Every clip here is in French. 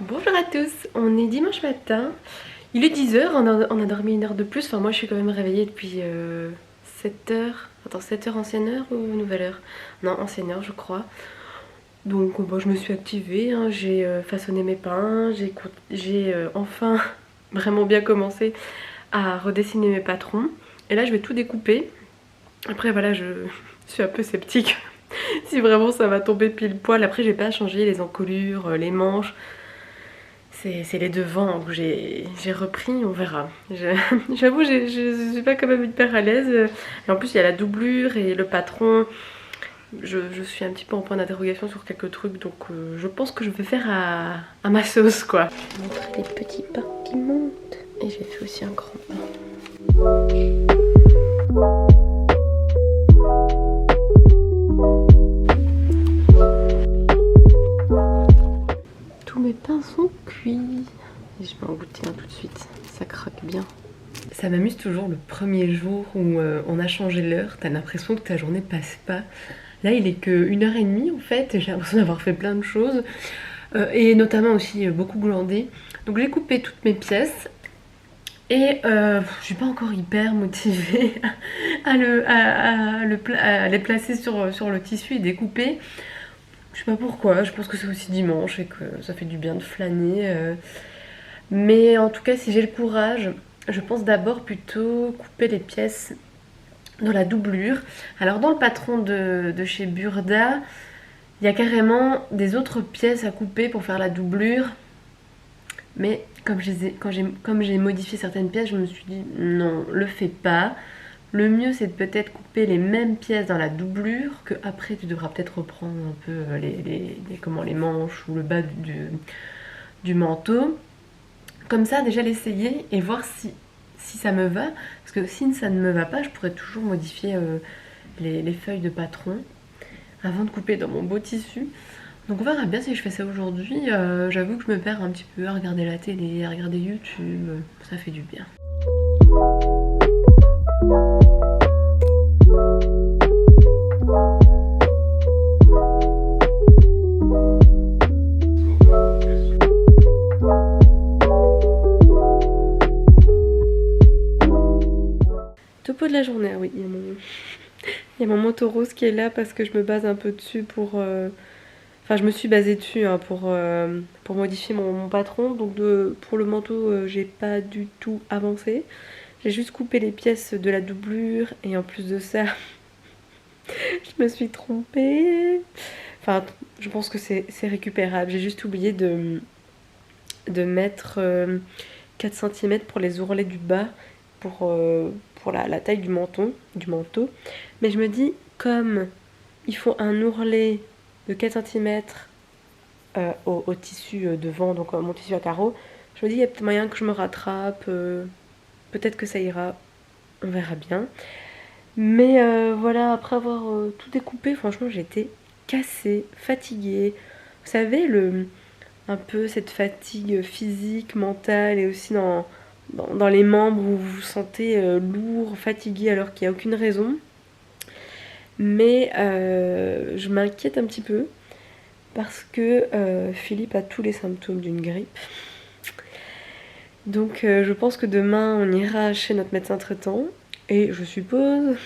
Bonjour à tous, on est dimanche matin, il est 10h, on a dormi une heure de plus, enfin moi je suis quand même réveillée depuis 7h, attends 7h ancienne heure ou nouvelle heure? Non ancienne heure je crois. Donc bon, je me suis activée, hein, j'ai façonné mes pains, j'ai enfin vraiment bien commencé à redessiner mes patrons. Et là je vais tout découper, après voilà je suis un peu sceptique si vraiment ça va tomber pile poil, après j'ai pas changé les encolures, les manches. C'est les devants que j'ai repris, on verra. J'avoue, je suis pas quand même hyper à l'aise. Et en plus, il y a la doublure et le patron. Je suis un petit peu en point d'interrogation sur quelques trucs, donc je pense que je vais faire à ma sauce, quoi. Je vais montrer les petits pains qui montent. Et j'ai fait aussi un grand pain. Tous mes pains sont cuits. Et je vais en goûter un tout de suite, ça craque bien. Ça m'amuse toujours le premier jour où on a changé l'heure, t'as l'impression que ta journée passe pas. Là il est que 1h30 en fait, et j'ai l'impression d'avoir fait plein de choses. Et notamment aussi beaucoup glandé. Donc j'ai coupé toutes mes pièces. Et je suis pas encore hyper motivée à les placer sur le tissu et découper. Je sais pas pourquoi, je pense que c'est aussi dimanche et que ça fait du bien de flâner. Mais en tout cas, si j'ai le courage, je pense d'abord plutôt couper les pièces dans la doublure. Alors dans le patron de chez Burda, il y a carrément des autres pièces à couper pour faire la doublure. Mais comme j'ai modifié certaines pièces, je me suis dit non, le fais pas. Le mieux c'est de peut-être couper les mêmes pièces dans la doublure, que après tu devras peut-être reprendre un peu les manches ou le bas du manteau. Comme ça, déjà l'essayer et voir si ça me va. Parce que si ça ne me va pas, je pourrais toujours modifier les feuilles de patron avant de couper dans mon beau tissu. Donc on verra bien si je fais ça aujourd'hui. J'avoue que je me perds un petit peu à regarder la télé, à regarder YouTube. Ça fait du bien. Topo de la journée, ah oui, il y a mon manteau rose qui est là parce que je me base un peu dessus pour... Enfin, je me suis basée dessus hein, pour modifier mon patron. Donc pour le manteau, j'ai pas du tout avancé. J'ai juste coupé les pièces de la doublure et en plus de ça, je me suis trompée. Enfin, je pense que c'est récupérable. J'ai juste oublié de mettre 4 cm pour les ourlets du bas pour la taille du manteau. Mais je me dis, comme il faut un ourlet de 4 cm au tissu devant, donc mon tissu à carreaux, je me dis, il y a peut-être moyen que je me rattrape, peut-être que ça ira, on verra bien. Mais voilà, après avoir tout découpé, franchement, j'étais cassée, fatiguée. Vous savez, un peu cette fatigue physique, mentale et aussi dans les membres où vous vous sentez lourd, fatigué alors qu'il n'y a aucune raison. Mais je m'inquiète un petit peu parce que Philippe a tous les symptômes d'une grippe. Donc je pense que demain on ira chez notre médecin traitant et je suppose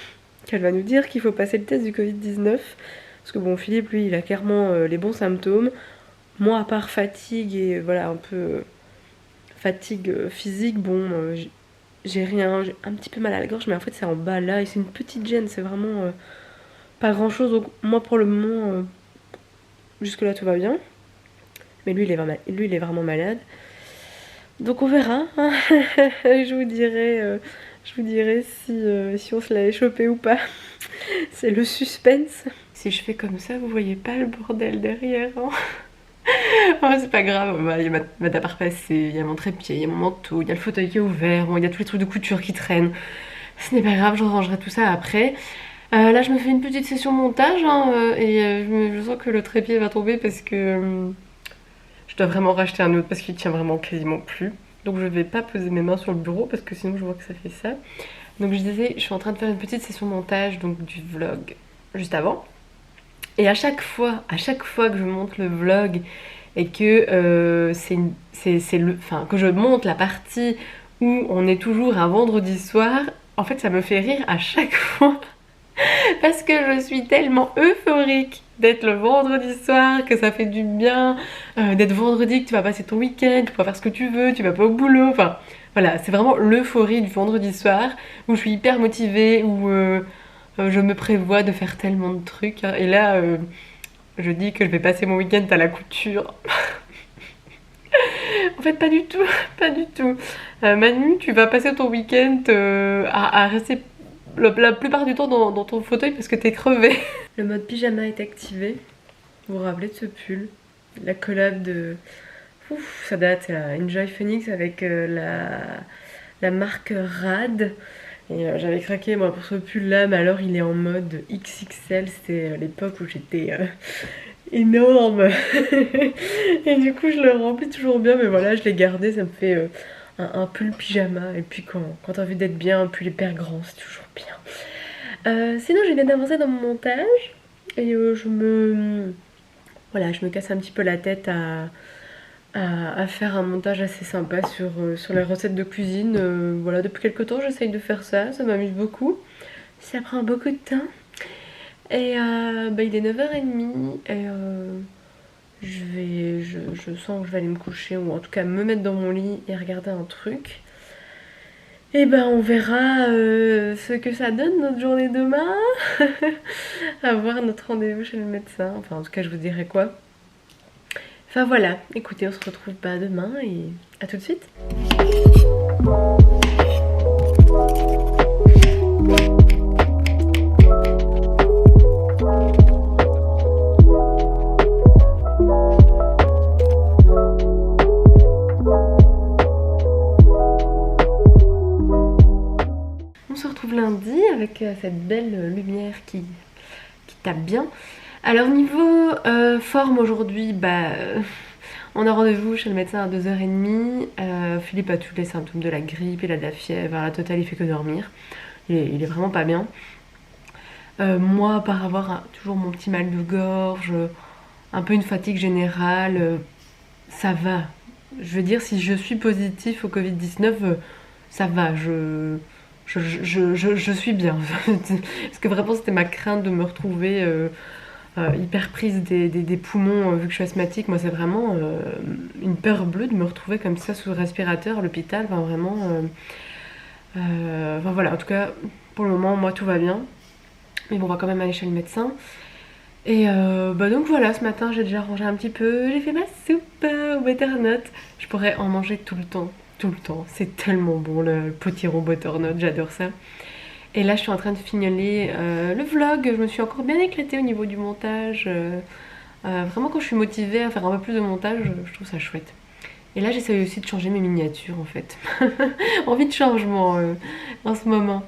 qu'elle va nous dire qu'il faut passer le test du Covid-19 parce que bon, Philippe lui il a clairement les bons symptômes. Moi à part fatigue et voilà un peu fatigue physique, bon j'ai rien, j'ai un petit peu mal à la gorge mais en fait c'est en bas là et c'est une petite gêne, c'est vraiment pas grand chose. Donc moi pour le moment jusque là tout va bien. Mais lui il est vraiment malade. Donc on verra. Je vous dirai si on se l'avait chopé ou pas. C'est le suspense. Si je fais comme ça, vous voyez pas le bordel derrière. Hein. Oh, c'est pas grave, il y a ma table à repasser, il y a mon trépied, il y a mon manteau, il y a le fauteuil qui est ouvert, bon, il y a tous les trucs de couture qui traînent. Ce n'est pas grave, je rangerai tout ça après. Là, je me fais une petite session montage hein, et je sens que le trépied va tomber parce que je dois vraiment racheter un autre parce qu'il tient vraiment quasiment plus. Donc je vais pas poser mes mains sur le bureau parce que sinon je vois que ça fait ça. Donc je disais, je suis en train de faire une petite session montage donc du vlog juste avant. Et à chaque fois que je monte le vlog et que que je monte la partie où on est toujours un vendredi soir, en fait ça me fait rire à chaque fois parce que je suis tellement euphorique d'être le vendredi soir, que ça fait du bien, d'être vendredi, que tu vas passer ton week-end, tu peux faire ce que tu veux, tu vas pas au boulot, enfin voilà, c'est vraiment l'euphorie du vendredi soir où je suis hyper motivée, où je me prévois de faire tellement de trucs, hein. Et là, je dis que je vais passer mon week-end à la couture. En fait, pas du tout, pas du tout. Manu, tu vas passer ton week-end à rester la plupart du temps dans ton fauteuil parce que t'es crevé. Le mode pyjama est activé. Vous vous rappelez de ce pull? La collab de... Ouf, ça date, c'est la Enjoy Phoenix avec la marque Rad. Et j'avais craqué moi pour ce pull là, mais alors il est en mode XXL. C'était l'époque où j'étais énorme. Et du coup je le remplis toujours bien, mais voilà, je l'ai gardé, ça me fait un pull pyjama. Et puis quand t'as envie d'être bien, un pull hyper grand, c'est toujours bien. Sinon j'ai bien avancé dans mon montage et voilà, je me casse un petit peu la tête à faire un montage assez sympa sur les recettes de cuisine. Voilà, depuis quelques temps j'essaye de faire ça, ça m'amuse beaucoup. Ça prend beaucoup de temps. Et il est 9h30 et je sens que je vais aller me coucher, ou en tout cas me mettre dans mon lit et regarder un truc. Et on verra ce que ça donne notre journée demain. À voir notre rendez-vous chez le médecin. Enfin en tout cas je vous dirai quoi. Enfin voilà, écoutez, on se retrouve demain et à tout de suite. On se retrouve lundi avec cette belle lumière qui tape bien. Alors niveau forme aujourd'hui, on a rendez-vous chez le médecin à 2h30. Philippe a tous les symptômes de la grippe, il a de la fièvre, à la totale il fait que dormir. Il est vraiment pas bien. Moi, par avoir toujours mon petit mal de gorge, un peu une fatigue générale, ça va. Je veux dire, si je suis positif au Covid-19, ça va, je suis bien. Parce que vraiment c'était ma crainte de me retrouver hyper prise des poumons vu que je suis asthmatique. Moi c'est vraiment une peur bleue de me retrouver comme ça sous le respirateur à l'hôpital. Enfin vraiment enfin voilà, en tout cas pour le moment moi tout va bien, mais bon on va quand même aller chez le médecin. Et donc voilà, ce matin j'ai déjà rangé un petit peu, j'ai fait ma soupe au butternut. Je pourrais en manger tout le temps, c'est tellement bon le potiron butternut, j'adore ça. Et là je suis en train de fignoler le vlog, je me suis encore bien éclatée au niveau du montage. Vraiment quand je suis motivée à faire un peu plus de montage, je trouve ça chouette. Et là j'essaye aussi de changer mes miniatures en fait. Envie de changement en ce moment.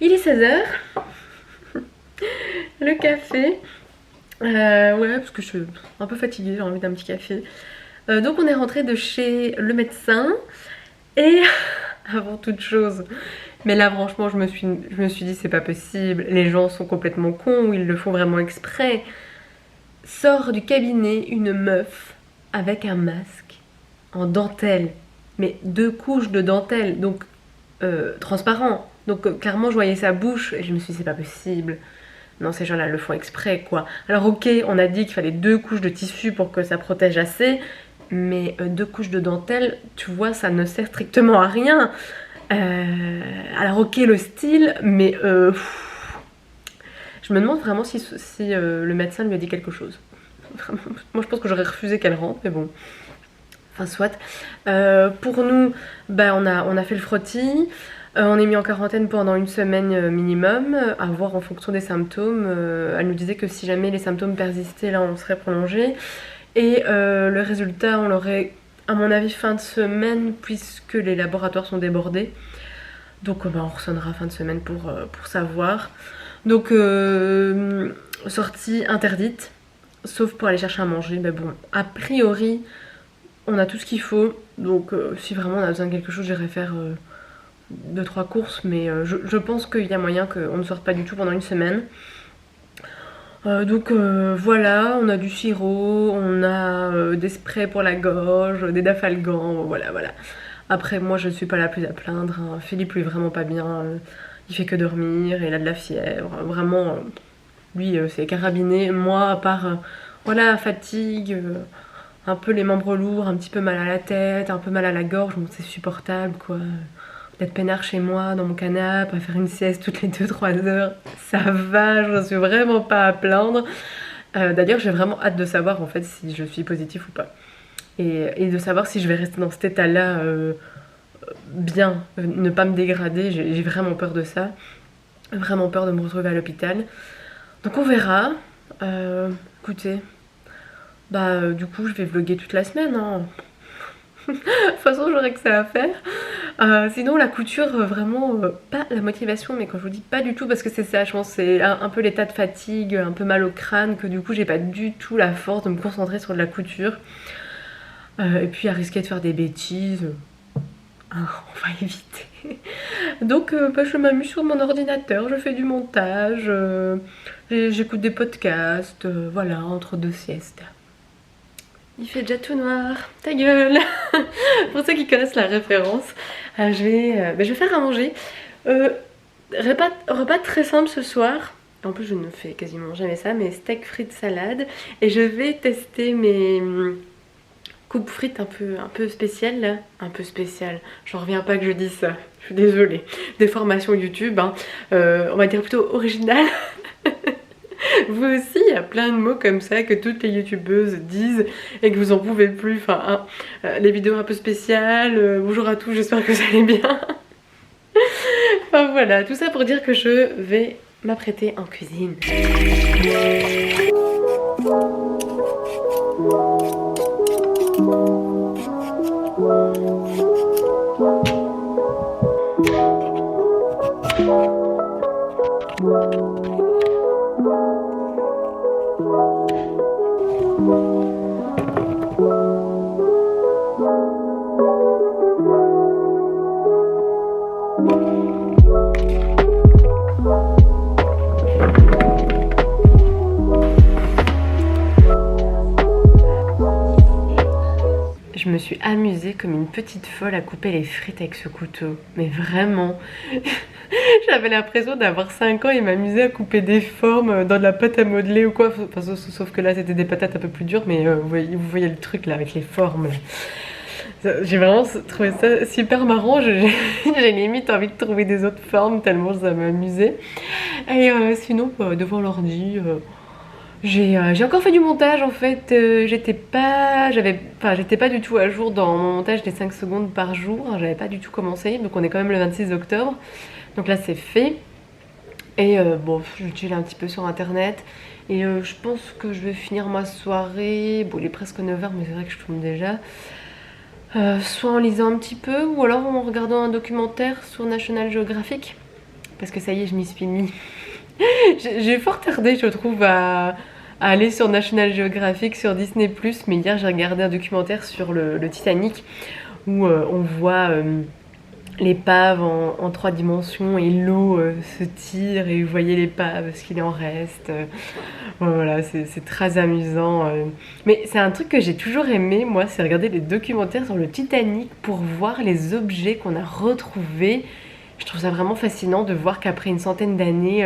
Il est 16h. Le café. Ouais, parce que je suis un peu fatiguée, j'ai envie d'un petit café. Donc on est rentré de chez le médecin. Et avant toute chose, mais là franchement je me suis dit c'est pas possible, les gens sont complètement cons ou ils le font vraiment exprès. Sort du cabinet une meuf avec un masque en dentelle, mais 2 couches de dentelle, donc transparent. Donc clairement je voyais sa bouche et je me suis dit c'est pas possible. Non, ces gens-là le font exprès quoi. Alors ok, on a dit qu'il fallait 2 couches de tissu pour que ça protège assez, mais 2 couches de dentelle, tu vois, ça ne sert strictement à rien. Alors ok le style, mais je me demande vraiment si le médecin lui a dit quelque chose. Vraiment. Moi je pense que j'aurais refusé qu'elle rentre, mais bon. Enfin soit. Pour nous, on a fait le frottis. On est mis en quarantaine pendant 1 semaine minimum, à voir en fonction des symptômes. Elle nous disait que si jamais les symptômes persistaient, là on serait prolongé. Et le résultat, on l'aurait à mon avis fin de semaine, puisque les laboratoires sont débordés. Donc on ressonnera fin de semaine pour savoir. Donc sortie interdite, sauf pour aller chercher à manger. Mais bon, a priori, on a tout ce qu'il faut. Donc si vraiment on a besoin de quelque chose, j'irai faire 2-3 courses, mais je pense qu'il y a moyen qu'on ne sorte pas du tout pendant une semaine. Donc voilà, on a du sirop, on a des sprays pour la gorge, des dafalgans, voilà voilà. Après moi je ne suis pas la plus à plaindre, hein. Philippe lui est vraiment pas bien, il fait que dormir, il a de la fièvre, vraiment lui c'est carabiné. Moi à part voilà fatigue, un peu les membres lourds, un petit peu mal à la tête, un peu mal à la gorge, bon c'est supportable quoi. D'être peinard chez moi, dans mon canapé, à faire une sieste toutes les 2-3 heures, ça va, je ne suis vraiment pas à plaindre. D'ailleurs, j'ai vraiment hâte de savoir en fait si je suis positive ou pas. Et de savoir si je vais rester dans cet état-là bien, ne pas me dégrader, j'ai vraiment peur de ça. Vraiment peur de me retrouver à l'hôpital. Donc on verra. Écoutez, du coup, je vais vlogger toute la semaine, hein. De toute façon, j'aurai que ça à faire. Sinon, la couture, vraiment, pas la motivation, mais quand je vous dis pas du tout, parce que c'est ça, je pense, c'est un peu l'état de fatigue, un peu mal au crâne, que du coup, j'ai pas du tout la force de me concentrer sur de la couture. Et puis, à risquer de faire des bêtises, on va éviter. Donc, je m'amuse sur mon ordinateur, je fais du montage, j'écoute des podcasts, voilà, entre deux siestes. Il fait déjà tout noir, ta gueule. Pour ceux qui connaissent la référence, je vais faire à manger. Repas très simple ce soir. En plus je ne fais quasiment jamais ça, mais steak frites salade. Et je vais tester mes coupes frites un peu spéciales là. Un peu spéciales, j'en reviens pas que je dise ça. Je suis désolée. Des formations YouTube, hein. On va dire plutôt originales. Vous aussi, il y a plein de mots comme ça que toutes les youtubeuses disent et que vous en pouvez plus. Enfin, les vidéos un peu spéciales, bonjour à tous, j'espère que vous allez bien. Enfin voilà, tout ça pour dire que je vais m'apprêter en cuisine. Je me suis amusée comme une petite folle à couper les frites avec ce couteau. Mais vraiment, j'avais l'impression d'avoir 5 ans et m'amuser à couper des formes dans de la pâte à modeler ou quoi. Enfin, sauf que là c'était des patates un peu plus dures, mais vous voyez le truc là avec les formes. J'ai vraiment trouvé ça super marrant. J'ai limite envie de trouver des autres formes tellement ça m'amusait. Et sinon, devant l'ordi... J'ai encore fait du montage en fait, j'étais pas du tout à jour dans mon montage des 5 secondes par jour, j'avais pas du tout commencé, donc on est quand même le 26 octobre, donc là c'est fait. Et bon, je chill un petit peu sur internet, et je pense que je vais finir ma soirée, bon il est presque 9h mais c'est vrai que je tourne déjà, soit en lisant un petit peu, ou alors en regardant un documentaire sur National Geographic, parce que ça y est je m'y suis mis. J'ai fort tardé je trouve à aller sur National Geographic, sur Disney+, mais hier j'ai regardé un documentaire sur le Titanic où on voit l'épave en 3 dimensions et l'eau se tire et vous voyez l'épave, ce qu'il en reste. Voilà, c'est très amusant. Mais c'est un truc que j'ai toujours aimé, moi, c'est regarder des documentaires sur le Titanic pour voir les objets qu'on a retrouvés. Je trouve ça vraiment fascinant de voir qu'après une centaine d'années,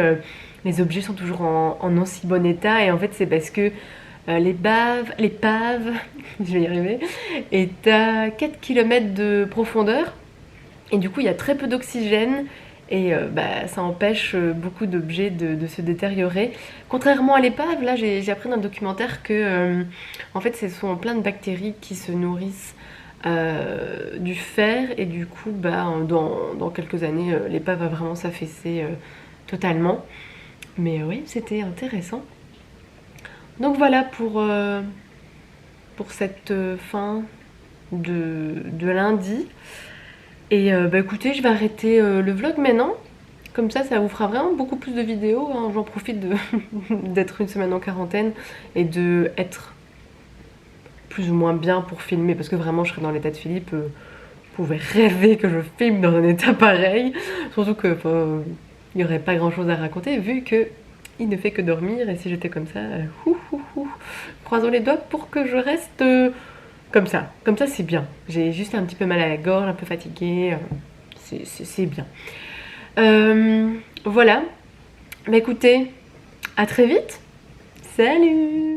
les objets sont toujours en aussi bon état. Et en fait, c'est parce que l'épave, je vais y arriver, est à 4 km de profondeur. Et du coup, il y a très peu d'oxygène. Et ça empêche beaucoup d'objets de se détériorer. Contrairement à l'épave, là, j'ai appris dans un documentaire que, en fait, ce sont plein de bactéries qui se nourrissent du fer et du coup dans quelques années l'épave va vraiment s'affaisser totalement, mais oui c'était intéressant. Donc voilà pour cette fin de lundi et écoutez je vais arrêter le vlog maintenant, comme ça vous fera vraiment beaucoup plus de vidéos, hein. J'en profite d'être une semaine en quarantaine et de être plus ou moins bien pour filmer, parce que vraiment je serais dans l'état de Philippe, pouvais rêver que je filme dans un état pareil. Surtout que il n'y aurait pas grand chose à raconter vu que il ne fait que dormir. Et si j'étais comme ça, croisons les doigts pour que je reste comme ça. Comme ça, c'est bien. J'ai juste un petit peu mal à la gorge, un peu fatiguée. C'est bien. Voilà. Bah écoutez, à très vite. Salut!